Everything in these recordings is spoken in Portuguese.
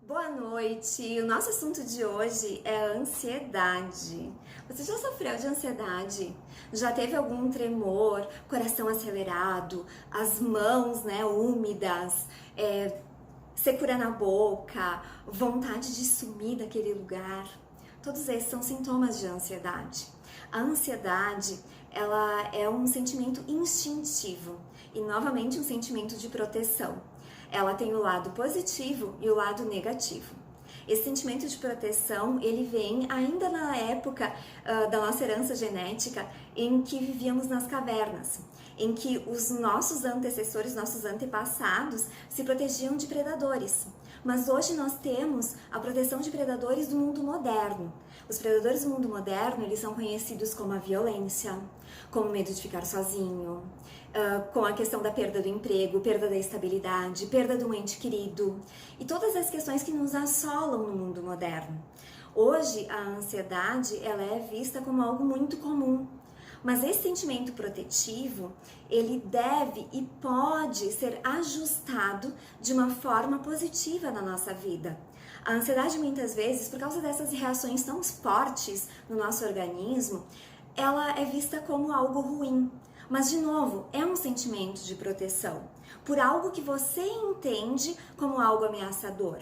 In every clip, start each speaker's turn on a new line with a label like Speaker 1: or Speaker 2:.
Speaker 1: Boa noite! O nosso assunto de hoje é a ansiedade. Você já sofreu de ansiedade? Já teve algum tremor, coração acelerado, as mãos, úmidas, secura na boca, vontade de sumir daquele lugar? Todos esses são sintomas de ansiedade. A ansiedade, ela é um sentimento instintivo e, novamente, um sentimento de proteção. Ela tem o lado positivo e o lado negativo. Esse sentimento de proteção, ele vem ainda na época da nossa herança genética, em que vivíamos nas cavernas, em que os nossos antecessores, nossos antepassados, se protegiam de predadores. Mas hoje nós temos a proteção de predadores do mundo moderno. Os predadores do mundo moderno, eles são conhecidos como a violência, como o medo de ficar sozinho, com a questão da perda do emprego, perda da estabilidade, perda do ente querido e todas as questões que nos assolam no mundo moderno. Hoje, a ansiedade, ela é vista como algo muito comum. Mas esse sentimento protetivo, ele deve e pode ser ajustado de uma forma positiva na nossa vida. A ansiedade, muitas vezes, por causa dessas reações tão fortes no nosso organismo, ela é vista como algo ruim. Mas, de novo, é um sentimento de proteção por algo que você entende como algo ameaçador.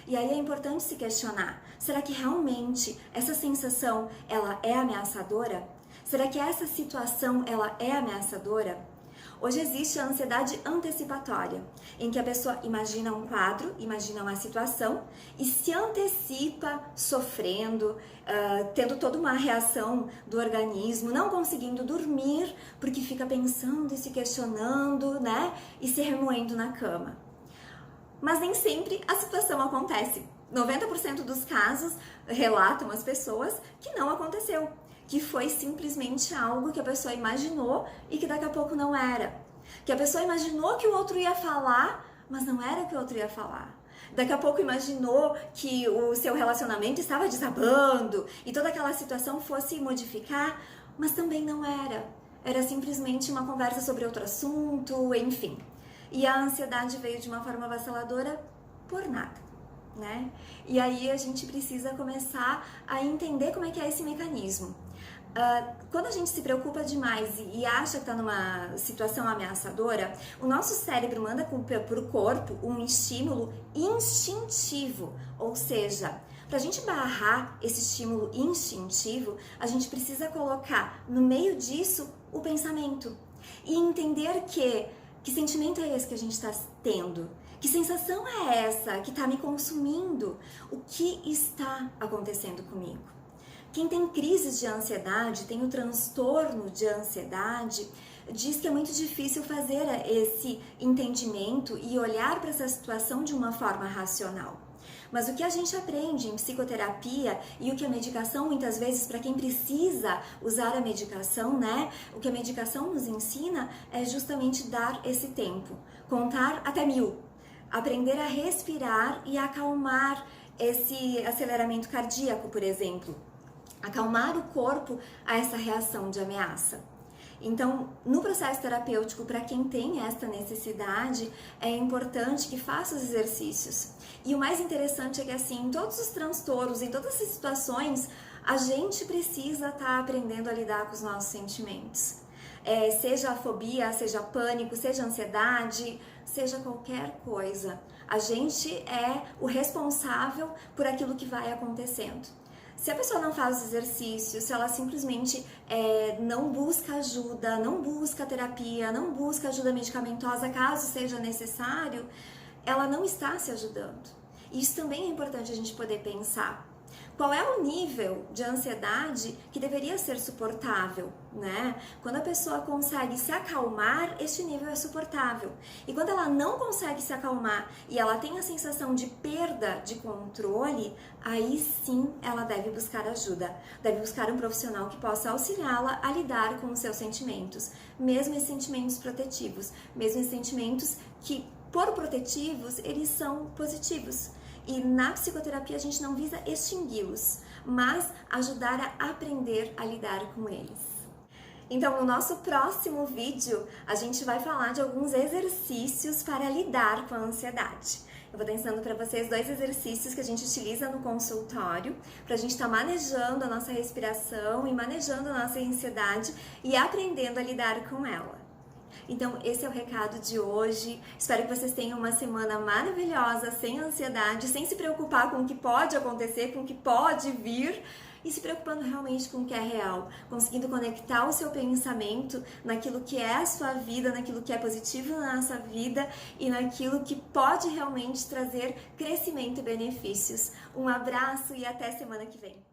Speaker 1: E aí é importante se questionar, será que realmente essa sensação ela é ameaçadora? Será que essa situação ela é ameaçadora? Hoje existe a ansiedade antecipatória, em que a pessoa imagina um quadro, imagina uma situação e se antecipa sofrendo, tendo toda uma reação do organismo, não conseguindo dormir porque fica pensando e se questionando, e se remoendo na cama. Mas nem sempre a situação acontece. 90% dos casos relatam as pessoas que não aconteceu, que foi simplesmente algo que a pessoa imaginou e que daqui a pouco não era. Que a pessoa imaginou que o outro ia falar, mas não era o que o outro ia falar. Daqui a pouco imaginou que o seu relacionamento estava desabando e toda aquela situação fosse modificar, mas também não era. Era simplesmente uma conversa sobre outro assunto, enfim. E a ansiedade veio de uma forma avassaladora por nada. E aí a gente precisa começar a entender como é que é esse mecanismo. Quando a gente se preocupa demais e acha que está numa situação ameaçadora, o nosso cérebro manda para o corpo um estímulo instintivo, ou seja, para a gente barrar esse estímulo instintivo, a gente precisa colocar no meio disso o pensamento e entender que sentimento é esse que a gente está tendo? Que sensação é essa que está me consumindo? O que está acontecendo comigo? Quem tem crises de ansiedade, tem o transtorno de ansiedade, diz que é muito difícil fazer esse entendimento e olhar para essa situação de uma forma racional. Mas o que a gente aprende em psicoterapia e o que a medicação, muitas vezes, para quem precisa usar a medicação, o que a medicação nos ensina é justamente dar esse tempo, contar até 1000, aprender a respirar e acalmar esse aceleramento cardíaco, por exemplo, acalmar o corpo a essa reação de ameaça. Então, no processo terapêutico, para quem tem esta necessidade, é importante que faça os exercícios. E o mais interessante é que, assim, em todos os transtornos, em todas as situações, a gente precisa estar aprendendo a lidar com os nossos sentimentos. Seja a fobia, seja pânico, seja ansiedade, seja qualquer coisa. A gente é o responsável por aquilo que vai acontecendo. Se a pessoa não faz os exercícios, se ela simplesmente não busca ajuda, não busca terapia, não busca ajuda medicamentosa caso seja necessário, ela não está se ajudando. Isso também é importante a gente poder pensar. Qual é o nível de ansiedade que deveria ser suportável, Quando a pessoa consegue se acalmar, este nível é suportável. E quando ela não consegue se acalmar e ela tem a sensação de perda de controle, aí sim ela deve buscar ajuda. Deve buscar um profissional que possa auxiliá-la a lidar com os seus sentimentos, mesmo esses sentimentos protetivos, mesmo esses sentimentos que, por protetivos, eles são positivos. E na psicoterapia a gente não visa extingui-los, mas ajudar a aprender a lidar com eles. Então, no nosso próximo vídeo, a gente vai falar de alguns exercícios para lidar com a ansiedade. Eu vou estar ensinando para vocês 2 exercícios que a gente utiliza no consultório para a gente estar manejando a nossa respiração e manejando a nossa ansiedade e aprendendo a lidar com ela. Então, esse é o recado de hoje. Espero que vocês tenham uma semana maravilhosa, sem ansiedade, sem se preocupar com o que pode acontecer, com o que pode vir, e se preocupando realmente com o que é real, conseguindo conectar o seu pensamento naquilo que é a sua vida, naquilo que é positivo na nossa vida e naquilo que pode realmente trazer crescimento e benefícios. Um abraço e até semana que vem.